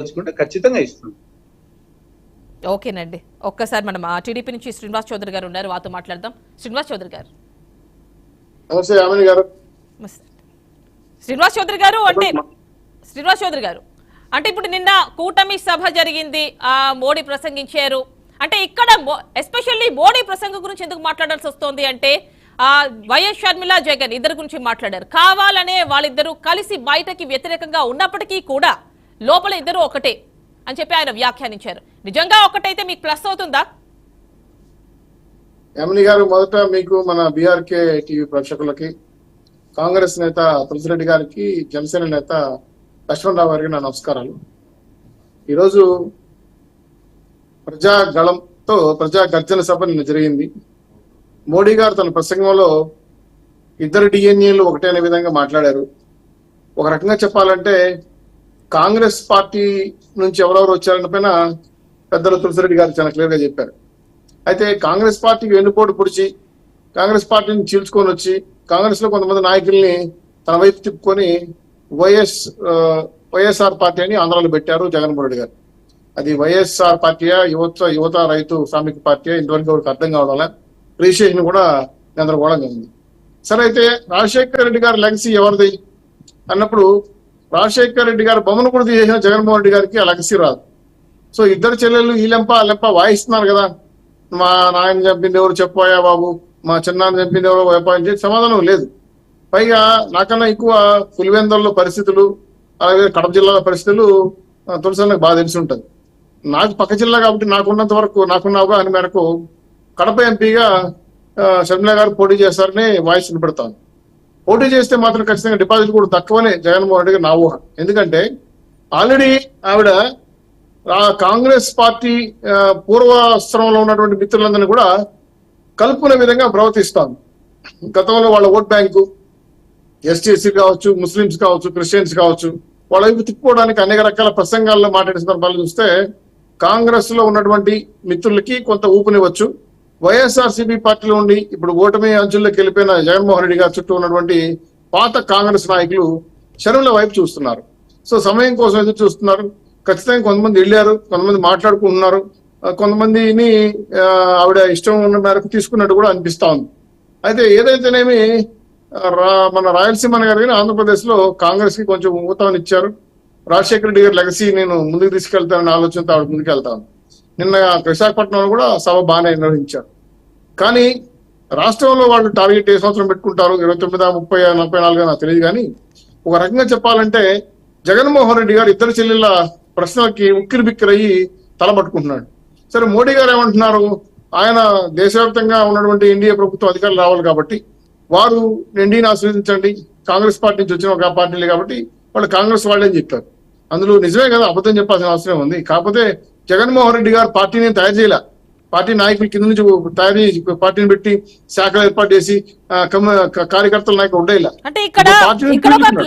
ఆలోచించుకుంటే ఖచ్చితంగా ఇస్తుంది. ఓకేనండి. ఒక్కసారి మనం టీడీపీ నుంచి శ్రీనివాస్ చౌదరి గారు ఉన్నారు, వారితో మాట్లాడదాం. శ్రీనివాస్ చౌదరి గారు. నమస్తే యామిని గారు. శ్రీనివాస్ చౌదరి గారు అంటే ఇప్పుడు నిన్న కూటమి సభ జరిగింది, మోడీ ప్రసంగించారు. అంటే ఇక్కడ ఎస్పెషల్లీ మోడీ ప్రసంగం గురించి ఎందుకు మాట్లాడాల్సి వస్తోంది అంటే వైఎస్ షర్మిల జగన్ ఇద్దరు గురించి మాట్లాడారు. కావాలనే వాళ్ళిద్దరూ కలిసి బయటకి వ్యతిరేకంగా ఉన్నప్పటికీ కూడా లోపల ఇద్దరు ఒకటే అని చెప్పి ఆయన వ్యాఖ్యానించారు. నిజంగా ఒకటైతే మీకు ప్లస్ అవుతుందా? యామిని గారు, మొదట మీకు మన బీఆర్కే టీవీ ప్రేక్షకులకి, కాంగ్రెస్ నేత తులసిరెడ్డి గారికి, జనసేన నేత లక్ష్మణరావు గారికి నా నమస్కారాలు. ఈరోజు ప్రజాగళంతో ప్రజా గర్జన సభ నిన్న జరిగింది. మోడీ గారు తన ప్రసంగంలో ఇద్దరు డిఎన్ఏలు ఒకటే అనే విధంగా మాట్లాడారు. ఒక రకంగా చెప్పాలంటే కాంగ్రెస్ పార్టీ నుంచి ఎవరెవరు వచ్చారన్న పైన పెద్దలు తులసిరెడ్డి గారు చాలా క్లియర్ గా చెప్పారు. అయితే కాంగ్రెస్ పార్టీకి వెన్నుపోటు పొడిచి కాంగ్రెస్ పార్టీని చీల్చుకొని వచ్చి కాంగ్రెస్ లో కొంతమంది నాయకుల్ని తన వైపు తిప్పుకొని వైఎస్ఆర్ పార్టీ అని ఆంధ్రాలో పెట్టారు జగన్మోహన్ రెడ్డి గారు. అది వైఎస్ఆర్ పార్టీయా, యువత రైతు శ్రామిక పార్టీయా, ఇంతవరకు ఎవరికి అర్థం కావడం, రిజిస్ట్రేషన్ కూడా గందరగోళంగా ఉంది. సరే, అయితే రాజశేఖర రెడ్డి గారి లెగసీ ఎవరిది అన్నప్పుడు రాజశేఖర రెడ్డి గారు బొమ్మను కూడా తీసేసిన జగన్మోహన్ రెడ్డి గారికి ఆ లెగసీ రాదు. సో ఇద్దరు చెల్లెళ్ళు ఈ లెంప ఆ లెంప వాయిస్తున్నారు కదా, మా నాయన చంపింది ఎవరు చెప్పాయా బాబు, మా చిన్నాన్న చంపింది ఎవరు చెప్పాయని సమాధానం లేదు. పైగా నాకన్నా ఎక్కువ పులివెందుల్లో పరిస్థితులు, అలాగే కడప జిల్లాలో పరిస్థితులు తులసికి బాగా తెలిసి ఉంటుంది. నాకు పక్క జిల్లా కాబట్టి నాకున్నంత వరకు, నాకున్న అవగాహన మేరకు కడప ఎంపీగా షర్మిల గారు పోటీ చేస్తారని వాయిస్ వినపడతాను. పోటీ చేస్తే మాత్రం ఖచ్చితంగా డిపాజిట్ కూడా తక్కువనే జగన్మోహన్ రెడ్డి గారు నా ఊహ. ఎందుకంటే ఆల్రెడీ ఆవిడ కాంగ్రెస్ పార్టీ పూర్వాశ్రమంలో ఉన్నటువంటి మిత్రులందరినీ కూడా కలుపుకునే విధంగా ప్రవర్తిస్తాను. గతంలో వాళ్ళ ఓట్ బ్యాంకు ఎస్టీసీ కావచ్చు, ముస్లింస్ కావచ్చు, క్రిస్టియన్స్ కావచ్చు, వాళ్ళ వైపు తిప్పుకోవడానికి అనేక రకాల ప్రసంగాల్లో మాట్లాడే సందర్భాలు చూస్తే కాంగ్రెస్ లో ఉన్నటువంటి మిత్రులకి కొంత ఊపునివ్వచ్చు. వైఎస్ఆర్సీపీ పార్టీలో ఉండి ఇప్పుడు ఓటమి అంచుల్లోకి వెళ్ళిపోయిన జగన్మోహన్ రెడ్డి గారి చుట్టూ ఉన్నటువంటి పాత కాంగ్రెస్ నాయకులు షర్మిల వైపు చూస్తున్నారు. సో సమయం కోసం ఎదురు చూస్తున్నారు. ఖచ్చితంగా కొంతమంది వెళ్ళారు, కొంతమంది మాట్లాడుకుంటున్నారు, కొంతమందిని ఆవిడ ఇష్టం ఉన్న మేరకు తీసుకున్నట్టు కూడా అనిపిస్తా ఉంది. అయితే ఏదైతేనేమి మన రాయలసీమ గారు కానీ ఆంధ్రప్రదేశ్ లో కాంగ్రెస్ కి కొంచెం ఊతాన్ని ఇచ్చారు. రాజశేఖర రెడ్డి గారి లెగసీ నేను ముందుకు తీసుకెళ్తానని ఆలోచనతో ఆవిడ ముందుకెళ్తాను. నిన్న విశాఖపట్నంలో కూడా సభ బాగానే నిర్వహించారు. కానీ రాష్ట్రంలో వాళ్ళు టార్గెట్ ఏ సంవత్సరం పెట్టుకుంటారు, 29, 30, 44 నాకు తెలియదు. కానీ ఒక రకంగా చెప్పాలంటే జగన్మోహన్ రెడ్డి గారు ఇద్దరు చెల్లెళ్ళ ప్రశ్నలకి ఉక్కిరి బిక్కిరయ్యి తలపట్టుకుంటున్నాడు. సరే, మోడీ గారు ఏమంటున్నారు, ఆయన దేశవ్యాప్తంగా ఉన్నటువంటి ఎన్డీఏ ప్రభుత్వం అధికారులు రావాలి కాబట్టి వారు ఎన్డీని ఆశీర్వదించండి, కాంగ్రెస్ పార్టీ నుంచి వచ్చిన ఒక పార్టీలే కాబట్టి వాళ్ళు కాంగ్రెస్ వాళ్ళని చెప్పారు. అందులో నిజమే కదా, అబద్ధం చెప్పాల్సిన అవసరం ఉంది. కాకపోతే జగన్మోహన్ రెడ్డి గారు పార్టీని తయారు చేయలే, పార్టీ నాయకుల కింద నుంచి తయారు చేసి పార్టీని పెట్టి శాఖలు ఏర్పాటు చేసి కార్యకర్తల నాయకులు ఉండేలా. అంటే ఇక్కడ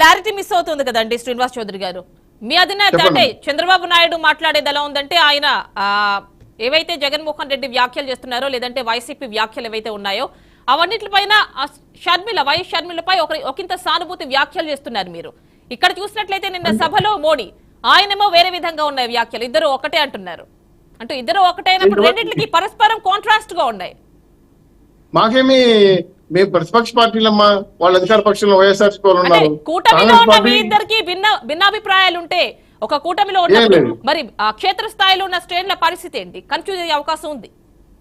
క్లారిటీ మిస్ అవుతుంది కదండి శ్రీనివాస్ చౌదరి గారు. మీ అధినేత అంటే చంద్రబాబు నాయుడు మాట్లాడేది ఎలా ఉందంటే ఆయన ఏవైతే జగన్మోహన్ రెడ్డి వ్యాఖ్యలు చేస్తున్నారో లేదంటే వైసీపీ వ్యాఖ్యలు ఏవైతే ఉన్నాయో అవన్నిటిపైన వైఎస్ షర్మిలపై ఒకంత సానుభూతి వ్యాఖ్యలు చేస్తున్నారు మీరు. ఇక్కడ చూసినట్లయితే నిన్న సభలో మోడీ ఆయనేమో వేరే విధంగా ఉన్నాయి వ్యాఖ్యలు, ఇద్దరు ఒకటే అంటున్నారు. అంటే ఇద్దరు ఒకటే అయినప్పుడు రెండింటికి పరస్పరం కాంట్రాస్ట్ గా ఉన్నాయి. మాకేమి మేము ప్రతిపక్ష పార్టీలమ్మా, వాళ్ళ అధికార పక్షంలో వైఎస్ఆర్ కూటమిలో ఉన్న మీ ఇద్దరికి భిన్నాభిప్రాయాలు ఉంటే ఒక కూటమిలో ఉన్నప్పుడు మరి క్షేత్ర స్థాయిలో ఉన్న శ్రేణుల పరిస్థితి ఏంటి? కన్ఫ్యూజ్ అయ్యే అవకాశం ఉంది.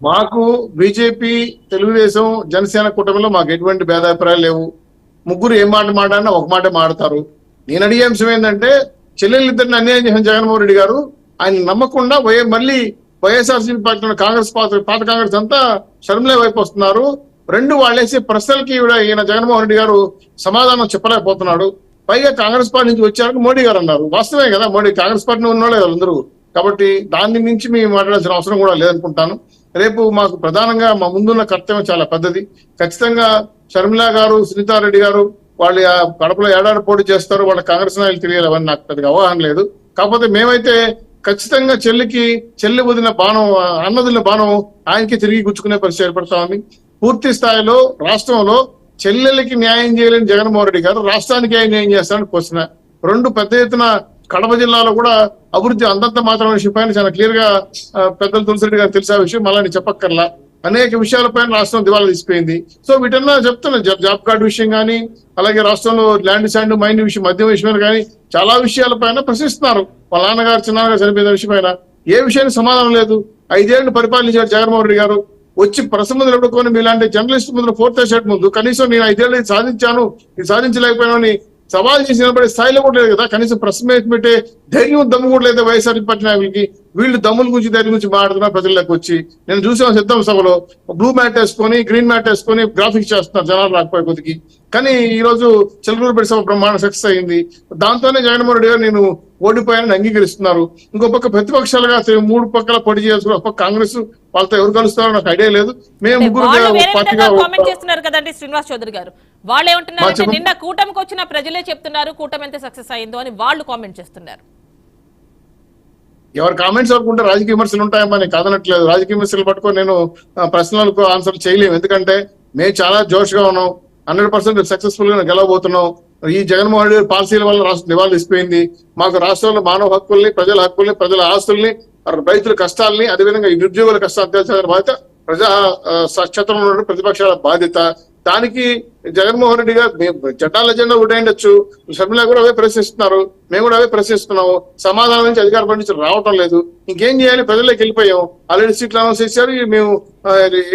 మాకు బీజేపీ, తెలుగుదేశం, జనసేన కూటమిలో మాకు ఎటువంటి భేదాభిప్రాయాలు లేవు. ముగ్గురు ఏం మాట మాట్లాడినా ఒక మాట మాడతారు. నేను అడిగే అంశం ఏంటంటే చెల్లెళ్ళిద్దరిని అన్యాయం చేసిన జగన్మోహన్ రెడ్డి గారు ఆయన నమ్మకుండా మళ్ళీ వైఎస్ఆర్సీపీ పార్టీ కాంగ్రెస్ పాత కాంగ్రెస్ అంతా షర్మిల వైపు వస్తున్నారు. రెండు వాళ్ళేసే ప్రశ్నలకి ఈయన జగన్మోహన్ రెడ్డి గారు సమాధానం చెప్పలేకపోతున్నాడు. పైగా కాంగ్రెస్ పార్టీ నుంచి వచ్చారని మోడీ గారు అన్నారు. వాస్తవమే కదా, మోడీ కాంగ్రెస్ పార్టీ ఉన్నోళ్ళే వాళ్ళందరూ. కాబట్టి దాని నుంచి మేము మాట్లాడాల్సిన అవసరం కూడా లేదనుకుంటాను. రేపు మాకు ప్రధానంగా మా ముందున్న కర్తవ్యం చాలా పెద్దది. ఖచ్చితంగా షర్మిల గారు, సునీతారెడ్డి గారు వాళ్ళు కడపలో ఏడాది పోటీ చేస్తారు, వాళ్ళ కాంగ్రెస్ నాయకులు తెలియాలి, అవన్నీ నాకు పెద్దగా అవగాహన లేదు. కాకపోతే మేమైతే ఖచ్చితంగా చెల్లి వదిలిన బాణం, అన్నదిన బాణం ఆయనకి తిరిగి గుచ్చుకునే పరిస్థితి ఏర్పడతా ఉంది. పూర్తి స్థాయిలో రాష్ట్రంలో చెల్లెలకి న్యాయం చేయలేని జగన్మోహన్ రెడ్డి గారు రాష్ట్రానికి న్యాయం చేస్తారని క్వశ్చన్. రెండు పెద్ద ఎత్తున కడప జిల్లాలో కూడా అభివృద్ధి అంతంత మాత్రం విషయం పైన చాలా క్లియర్ గా పెద్దలు తులసిరెడ్డి గారు తెలిసే విషయం మళ్ళీ నేను చెప్పక్కర్లా. అనేక విషయాలపైన రాష్ట్రం దివాలా తీసిపోయింది. సో వీటన్నా చెప్తున్నా, జాబ్ కార్డు విషయం కానీ, అలాగే రాష్ట్రంలో ల్యాండ్ శాండ్ మైన్ విషయం, మద్యం విషయం కానీ చాలా విషయాలపైన ప్రశ్నిస్తున్నారు. వాళ్ళ నాన్నగారు చిన్నగా చనిపోయిన విషయం పైన ఏ విషయానికి సమాధానం లేదు. 5 ఏళ్లు పరిపాలించారు జగన్మోహన్ రెడ్డి గారు. వచ్చి ప్రెస్ ముందు ఎప్పుడుకొని మీలాంటి జర్నలిస్ట్ ముందు 4th షర్ట్ ముందు కనీసం నేను 5 ఏళ్ళు సాధించాను, ఇది సాధించలేకపోయినా సవాల్ చేసి నిలబడే స్థాయిలో కూడా లేదు కదా. కనీసం ప్రెస్ మీట్ పెట్టే ధైర్యం దమ్ము కూడా లేదు వైఎస్ఆర్ పార్టీ నాయకులకి. వీళ్ళు దమ్ముల గురించి ధైర్యం గురించి మాట్లాడుతున్నారు ప్రజల్లోకి వచ్చి. నేను చూసాను సిద్ధం సభలో బ్లూ మ్యాట్ వేసుకొని గ్రీన్ మ్యాట్ వేసుకొని గ్రాఫిక్స్ చేస్తున్నారు జనాలు రాకపోయే కొద్దికి. కానీ ఈ రోజు చిలకలూరుపేట సభ బ్రహ్మాండ సక్సెస్ అయింది. దాంతోనే జగన్మోహన్ రెడ్డి గారు నేను ఓడిపోయానని అంగీకరిస్తున్నారు. ఇంకో పక్క ప్రతిపక్షాలుగా 3 పక్కల పోటీ చేసుకుని ఒక పక్క కాంగ్రెస్ వాళ్ళతో ఎవరు కలుస్తారో నాకు ఐడియా లేదు. మేము ముగ్గురు పార్టీగా కామెంట్ చేస్తున్నారు కదండి శ్రీనివాస్ చౌదరి గారు. వాళ్ళు ఏమంటున్నారు, నిన్న కూటమికి వచ్చిన ప్రజలే చెప్తున్నారు కూటమి ఎంత సక్సెస్ అయిందో అని వాళ్ళు కామెంట్ చేస్తున్నారు. ఎవరు కామెంట్స్ అనుకుంటే రాజకీయ విమర్శలు ఉంటాయమ్మా, నేను కాదనట్లేదు. రాజకీయ విమర్శలు పట్టుకొని నేను ప్రశ్నలకు ఆన్సర్ చేయలేము. ఎందుకంటే మేము చాలా జోష్గా ఉన్నాం, 100% సక్సెస్ఫుల్ గా గెలవబోతున్నాం. ఈ జగన్మోహన్ రెడ్డి పాలసీల వల్ల రాష్ట్రం దివాళా తీసిపోయింది. మాకు రాష్ట్రంలో మానవ హక్కుల్ని, ప్రజల హక్కుల్ని, ప్రజల ఆస్తుల్ని, రైతుల కష్టాలని, అదేవిధంగా ఈ నిరుద్యోగుల కష్టాలు తెలిసిన బాధ్యత ప్రజా క్షేత్రంలో ఉన్న ప్రతిపక్షాల బాధ్యత. దానికి జగన్మోహన్ రెడ్డి గారు చట్టాల ఎజెండా ఉండొచ్చు, షర్మిల కూడా అవే ప్రశ్నిస్తున్నారు, మేము కూడా అవే ప్రశ్నిస్తున్నాము. సమాధానం నుంచి అధికార పండించి రావటం లేదు. ఇంకేం చేయాలి, ప్రజల్లోకి వెళ్ళిపోయాం. ఆల్రెడీ సీట్లు అనౌన్స్ చేశారు. మేము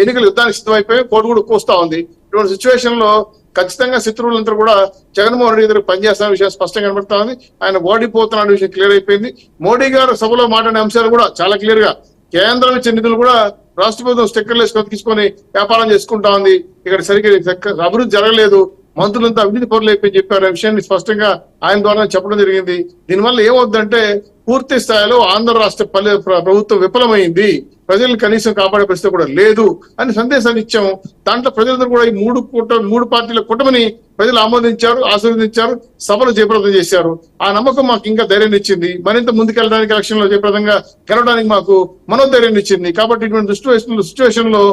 ఎన్నికల యుద్ధానికి సిద్ధమైపోయి కోర్టు కూడా కూస్తా ఉంది. ఇటువంటి సిచ్యువేషన్ లో ఖచ్చితంగా శత్రువులందరూ కూడా జగన్మోహన్ రెడ్డి గారికి పనిచేస్తున్న విషయం స్పష్టంగా కనబడతా ఉంది. ఆయన ఓడిపోతున్న విషయం క్లియర్ అయిపోయింది. మోడీ గారు సభలో మాట్లాడే అంశాలు కూడా చాలా క్లియర్ గా, కేంద్రం ఇచ్చే నిధులు కూడా రాష్ట్ర ప్రభుత్వం స్టిక్కర్లు వేసుకొని తీసుకొని వ్యాపారం చేసుకుంటా ఉంది. ఇక్కడ సరిగ్గా అభివృద్ధి జరగలేదు, మంత్రులంతా అవినీతి పనులు అయిపోయి చెప్పారు. ఆ విషయాన్ని స్పష్టంగా ఆయన ద్వారా చెప్పడం జరిగింది. దీనివల్ల ఏమవుతుందంటే పూర్తి స్థాయిలో ఆంధ్ర రాష్ట్ర ప్రభుత్వం విఫలమైంది, ప్రజలను కనీసం కాపాడే పరిస్థితి కూడా లేదు అని సందేశాన్ని ఇచ్చాము. దాంట్లో ప్రజలందరూ కూడా ఈ 3 పార్టీల కూటమిని ప్రజలు ఆమోదించారు, ఆశీర్వదించారు, సభలు జయప్రదం చేశారు. ఆ నమ్మకం మాకు ఇంకా ధైర్యాన్ని ఇచ్చింది. మరింత ముందుకెళ్ళడానికి, ఎలక్షన్ లో జయప్రదంగా గెలవడానికి మాకు మనోధైర్యాన్ని ఇచ్చింది. కాబట్టి ఇటువంటి సిచ్యువేషన్ లో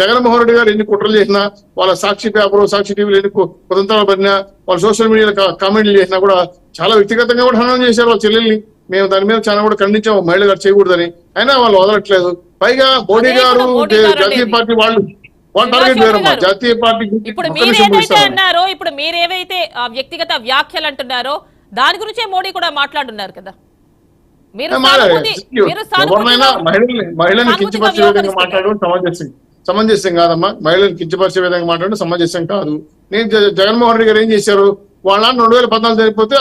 జగన్మోహన్ రెడ్డి గారు ఎన్ని కుట్రలు చేసినా, వాళ్ళ సాక్షి పేపర్, సాక్షి టీవీలు ఎన్ని కుతంత్రాలు పడినా, వాళ్ళ సోషల్ మీడియాలో కామెంట్లు చేసినా కూడా చాలా వ్యక్తిగతంగా కూడా హననం చేశారు వాళ్ళ చెల్లెల్ని. మేము దాని మీద చాలా కూడా ఖండించాము, మహిళ గారు చేయకూడదని. అయినా వాళ్ళు వదలట్లేదు. పైగా మోడీ గారు జాతీయ పార్టీ వాళ్ళు టార్గెట్ వేరమ్మా. జాతీయ పార్టీ ఇప్పుడు మీరేవైతే వ్యక్తిగత వ్యాఖ్యలు అంటున్నారో దాని గురించే మోడీ కూడా మాట్లాడున్నారు కదా. ఎవరినైనా మహిళల్ని కించపరిచే విధంగా మాట్లాడడం సమంజసం కాదమ్మా. మహిళలను కించపరిచే విధంగా మాట్లాడడం సమంజసం కాదు. నేను జగన్మోహన్ రెడ్డి గారు ఏం చేశారు, వాళ్ళ 2014 చనిపోతే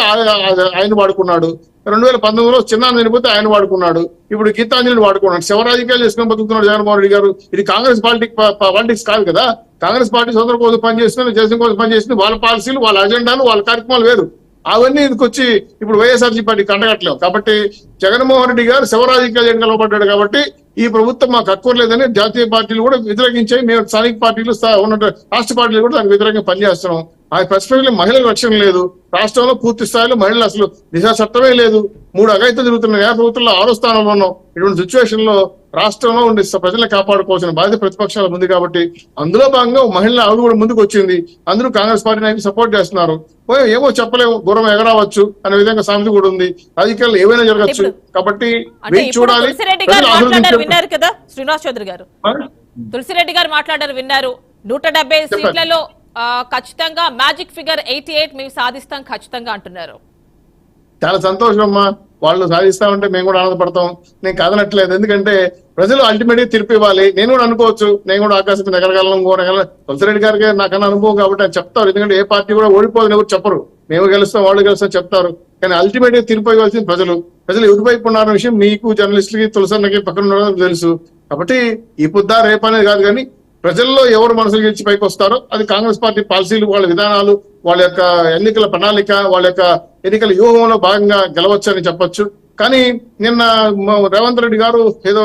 ఆయన వాడుకున్నాడు, 2019లో చిన్న చనిపోతే ఆయన వాడుకున్నాడు, ఇప్పుడు గీతాంజలిని వాడుకున్నాడు. శివరాజకీయాలు చేసుకుని బతుకుతున్నాడు జగన్మోహన్ రెడ్డి గారు. ఇది కాంగ్రెస్ పాలిటిక్స్ కాదు కదా. కాంగ్రెస్ పార్టీ సోదరు కోసం పనిచేస్తుంది, దేశం కోసం పనిచేస్తుంది. వాళ్ళ పాలసీలు, వాళ్ళ అజెండాలు, వాళ్ళ కార్యక్రమాలు వేరు. అవన్నీ ఇదికొచ్చి ఇప్పుడు వైఎస్ఆర్సీ పార్టీ కంటగట్లేవు. కాబట్టి జగన్మోహన్ రెడ్డి గారు శివరాజకీయాలు నిలబడ్డాడు. కాబట్టి ఈ ప్రభుత్వం మాకు అక్కర్లేదని జాతీయ పార్టీలు కూడా వ్యతిరేకించాయి. మేము స్థానిక పార్టీలు ఉన్న రాష్ట్ర పార్టీలు కూడా దానికి వ్యతిరేకంగా పనిచేస్తున్నాం. ఆ స్పెసిఫిక్లీ మహిళల రక్షణ లేదు రాష్ట్రంలో. పూర్తి స్థాయిలో మహిళలు అసలు దిశా చట్టమే లేదు. 3 అఘాయిత్యాలు జరుగుతున్నాయి. ఏ ప్రభుత్వంలో 6వ స్థానంలో ఉన్నాం. ఇటువంటి సిచ్యువేషన్ లో రాష్ట్రంలో ఉండే ప్రజలను కాపాడుకోవాల్సిన బాధ్యత ప్రతిపక్షాలు ఉంది. కాబట్టి అందులో భాగంగా మహిళల ఆవిడ కూడా ముందుకు వచ్చింది. అందరూ కాంగ్రెస్ పార్టీ నాయకులు సపోర్ట్ చేస్తున్నారు. ఏమో చెప్పలేము, గుర్రం ఎగరావచ్చు అనే విధంగా సామెత కూడా ఉంది. రాజకీయాల్లో ఏవైనా జరగచ్చు. కాబట్టి చూడాలి. విన్నారు కదా శ్రీనివాస్ చౌదరి గారు, తులసిరెడ్డి గారు మాట్లాడారు విన్నారు. 170 సీట్లలో ఖచ్చితంగా మ్యాజిక్ ఫిగర్ 88 మేము సాధిస్తాం ఖచ్చితంగా అంటున్నారు. చాలా సంతోషం అమ్మా. వాళ్ళు సాధిస్తామంటే మేము కూడా ఆనందపడతాం. నేను కాదనట్లేదు. ఎందుకంటే ప్రజలు అల్టిమేట్ గా తీర్పు ఇవ్వాలి. నేను కూడా అనుకోవచ్చు, నేను కూడా ఆకాశం ఎగరగలను, తులసిరెడ్డి గారికి నాకన్నా అనుభవం కాబట్టి అని చెప్తారు. ఎందుకంటే ఏ పార్టీ కూడా ఓడిపోదని ఎవరు చెప్పరు. మేము గెలుస్తాం, వాళ్ళు గెలుస్తాం చెప్తారు. కానీ అల్టిమేట్ గా తీర్పు ఇవ్వాల్సింది ప్రజలు ఎదురువైపు ఉన్నారన్న విషయం మీకు, జర్నలిస్టులకి, తులసన్నకి పక్కన ఉన్నారో తెలుసు. కాబట్టి ఈ పొద్దా రేపనేది కాదు, కానీ ప్రజల్లో ఎవరు మనసులు గెలిచి పైకి వస్తారో అది కాంగ్రెస్ పార్టీ పాలసీలు, వాళ్ళ విధానాలు, వాళ్ళ యొక్క ఎన్నికల ప్రణాళిక, వాళ్ళ యొక్క ఎన్నికల వ్యూహంలో భాగంగా గెలవచ్చని చెప్పొచ్చు. కానీ నిన్న రేవంత్ రెడ్డి గారు ఏదో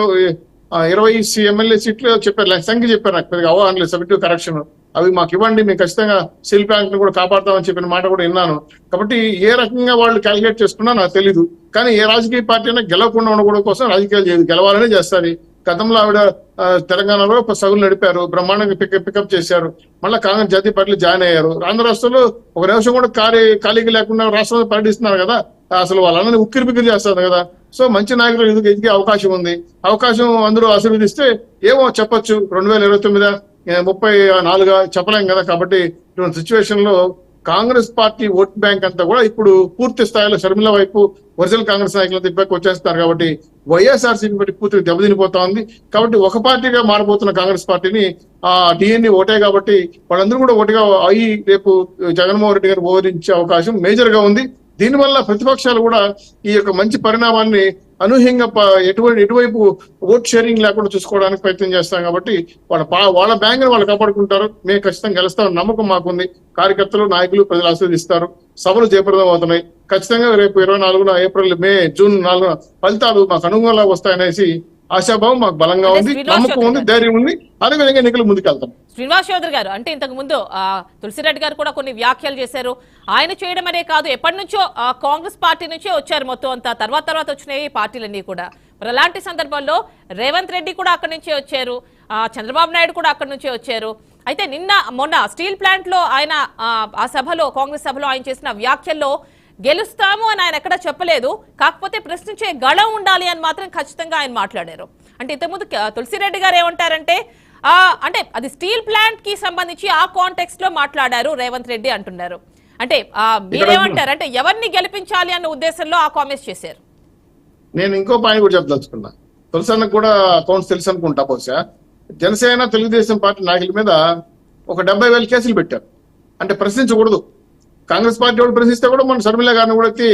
20 ఎమ్మెల్యే సీట్లు చెప్పారు, సంఖ్య చెప్పారు. నాకు పెద్దగా అవగాహన లేదు. సబ్జెక్టివ్ కరెక్షన్ అవి మాకు ఇవ్వండి, మేము ఖచ్చితంగా స్టీల్ ప్లాంట్ ని కూడా కాపాడతామని చెప్పిన మాట కూడా విన్నాను. కాబట్టి ఏ రకంగా వాళ్ళు క్యాలిక్యులేట్ చేసుకున్నా నాకు తెలీదు. కానీ ఏ రాజకీయ పార్టీ అయినా గెలవకుండా ఉండడం కోసం రాజకీయాలు చేయదు, గెలవాలనే చేస్తారు. గతంలో ఆవిడ తెలంగాణలో సభలు నడిపారు, బ్రహ్మాండంగా పికప్ చేశారు. మళ్ళీ కాంగ్రెస్ జాతీయ పార్టీలు జాయిన్ అయ్యారు. ఆంధ్ర రాష్ట్రంలో ఒక నిమిషం కూడా ఖాళీగా లేకుండా రాష్ట్రంలో పర్యటిస్తున్నారు కదా. అసలు వాళ్ళందరినీ ఉక్కిరి బిక్కిరి చేస్తారు కదా. సో మంచి నాయకులు ఎదిగే అవకాశం ఉంది. అవకాశం అందరూ ఆశీర్వదిస్తే ఏమో చెప్పొచ్చు 2029 34 చెప్పలేం కదా. కాబట్టి ఇటువంటి సిచ్యువేషన్ లో కాంగ్రెస్ పార్టీ ఓట్ బ్యాంక్ అంతా కూడా ఇప్పుడు పూర్తి స్థాయిలో షర్మిల వైపు ఒరిజినల్ కాంగ్రెస్ నాయకులు తిప్పకి వచ్చేస్తారు. కాబట్టి వైఎస్ఆర్సీపీ బట్టి పూర్తిగా దెబ్బతినిపోతా ఉంది. కాబట్టి ఒక పార్టీగా మారబోతున్న కాంగ్రెస్ పార్టీని డిఎన్ఏ ఓటే కాబట్టి వాళ్ళందరూ కూడా ఓటుగా అయ్యి రేపు జగన్మోహన్ రెడ్డి గారు ఓడించే అవకాశం మేజర్ గా ఉంది. దీనివల్ల ప్రతిపక్షాలు కూడా ఈ యొక్క మంచి పరిణామాన్ని అనూహ్యంగా ఎటువైపు ఓట్ షేరింగ్ లేకుండా చూసుకోవడానికి ప్రయత్నం చేస్తాం. కాబట్టి వాళ్ళ బ్యాంక్ వాళ్ళు కాపాడుకుంటారు. మేము ఖచ్చితంగా గెలుస్తామని నమ్మకం మాకుంది. కార్యకర్తలు, నాయకులు, ప్రజలు ఆశీర్వదిస్తారు. సభలు జయప్రదం అవుతున్నాయి. ఖచ్చితంగా రేపు 24 ఏప్రిల్, మే, జూన్ 4 ఫలితాలు మాకు అనుగుణంగా వస్తాయనేసి ఆశాభావం మాకు బలంగా ఉంది, నమ్మకం ఉంది, ధైర్యం ఉంది. అదేవిధంగా ఎన్నికలు ముందుకెళ్తాం. శ్రీనివాస్ చౌదరి గారు, అంటే ఇంతకు ముందు తులసిరెడ్డి గారు కూడా కొన్ని వ్యాఖ్యలు చేశారు. ఆయన చేయడం అనే కాదు, ఎప్పటి నుంచో కాంగ్రెస్ పార్టీ నుంచే వచ్చారు మొత్తం అంతా, తర్వాత వచ్చినాయి పార్టీలన్నీ కూడా. మరి అలాంటి సందర్భంలో రేవంత్ రెడ్డి కూడా అక్కడి నుంచే వచ్చారు, చంద్రబాబు నాయుడు కూడా అక్కడి నుంచే వచ్చారు. అయితే మొన్న స్టీల్ ప్లాంట్ లో ఆయన ఆ సభలో, కాంగ్రెస్ సభలో ఆయన చేసిన వ్యాఖ్యల్లో గెలుస్తాము అని ఆయన ఎక్కడ చెప్పలేదు. కాకపోతే ప్రశ్నించే గళం ఉండాలి అని మాత్రం ఖచ్చితంగా ఆయన మాట్లాడారు. అంటే ఇంతకుముందు తులసిరెడ్డి గారు ఏమంటారంటే అంటే అది స్టీల్ ప్లాంట్ కి సంబంధించి ఆ కాంటెక్స్ట్ లో మాట్లాడారు రేవంత్ రెడ్డి అంటున్నారు. అంటే మీరేమంటారు, అంటే ఎవరిని గెలిపించాలి అన్న ఉద్దేశంలో ఆ కామెంట్స్ చేశారు? నేను ఇంకో పాయింట్ కూడా చెప్పదలుచుకున్నా. తులసన్నకు కూడా అకౌంట్స్ తెలుసు అనుకుంటా. బహుశా జనసేన, తెలుగుదేశం పార్టీ నాయకుల మీద ఒక 70,000 కేసులు పెట్టారు. అంటే ప్రశ్నించకూడదు. కాంగ్రెస్ పార్టీ వాళ్ళు ప్రశ్నిస్తే కూడా మన షర్మిల గారిని కూడా ఎత్తి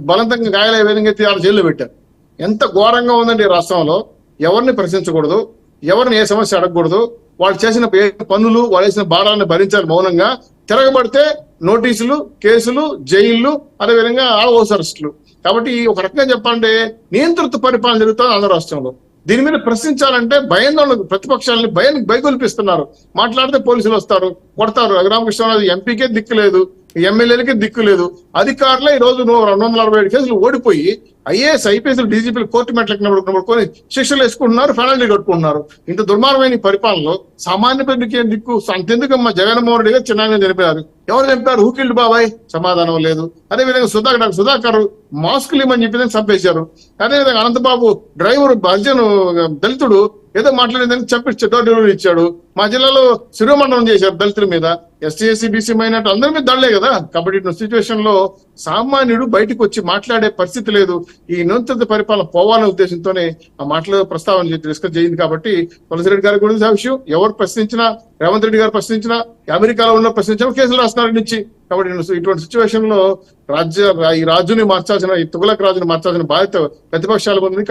బలవంతంగా గాయాలయ్యే విధంగా ఎత్తి వాళ్ళ జైల్లో పెట్టారు. ఎంత ఘోరంగా ఉందండి ఈ రాష్ట్రంలో. ఎవరిని ప్రశ్నించకూడదు, ఎవరిని ఏ సమస్య అడగకూడదు. వాళ్ళు చేసిన పనులు, వాళ్ళు వేసిన భారాన్ని భరించాలి మౌనంగా. తిరగబడితే నోటీసులు, కేసులు, జైళ్లు, అదేవిధంగా హౌస్ అరెస్టులు. కాబట్టి ఒక రకంగా చెప్పాలంటే నియంత్రిత పరిపాలన జరుగుతుంది ఆంధ్ర రాష్ట్రంలో. దీని మీద ప్రశ్నించాలంటే భయాందోళన, ప్రతిపక్షాలని భయగొల్పిస్తున్నారు. మాట్లాడితే పోలీసులు వస్తారు, కొడతారు. రఘురామకృష్ణరాజు ఎంపీకే దిక్కు లేదు, ఎమ్మెల్యేలకే దిక్కు లేదు. అధికారులే ఈ రోజు 247 కేసులు ఓడిపోయి ఐఏఎస్, ఐపీఎస్, డీజీపీలు కోర్టు మెట్లకి శిక్షలు వేసుకుంటున్నారు, పెనాల్టీ కట్టుకుంటున్నారు. ఇంత దుర్మార్గమైన పరిపాలనలో సామాన్య ప్రజలకి దిక్కు అంతెందుకమ్మా. జగన్మోహన్ రెడ్డి గారు చిన్నగా చనిపోయారు. ఎవరు చంపారు? హూకిల్డ్ బాబాయ్, సమాధానం లేదు. అదేవిధంగా సుధాకర్ మాస్కులు ఇవ్వమని చెప్పి చంపేశారు. అదేవిధంగా అనంతబాబు డ్రైవర్ అర్జున్ దళితుడు ఏదో మాట్లాడేదానికి చంపించి డోర్ డెలివరీ ఇచ్చాడు. మా జిల్లాలో శిరోమండలం చేశారు దళితుల మీద. ఎస్టీ, ఎస్సీ, బీసీ మైనార్టీ అందరి మీద దళ్లే కదా. కాబట్టి సిచ్యువేషన్ లో సామాన్యుడు బయటకు వచ్చి మాట్లాడే పరిస్థితి లేదు. ఈ నియంత్రిత పరిపాలన పోవాలనే ఉద్దేశంతోనే ఆ మాటలు ప్రస్తావన డిస్కస్ చేయింది. కాబట్టి తులసిరెడ్డి గారి గురించి ఆ విషయం ఎవరు ప్రశ్నించినా, రేవంత్ రెడ్డి గారు ప్రశ్నించినా, అమెరికాలో ఉన్న ప్రశ్నించినా కేసులు రాస్తున్నారు నుంచి. కాబట్టి ఇటువంటి సిచ్యువేషన్ లో ఈ రాజుని మార్చాల్సిన, ఈ తుగలక్ రాజుని మార్చాల్సిన బాధ్యత ప్రతిపక్షాలకు ఉంది.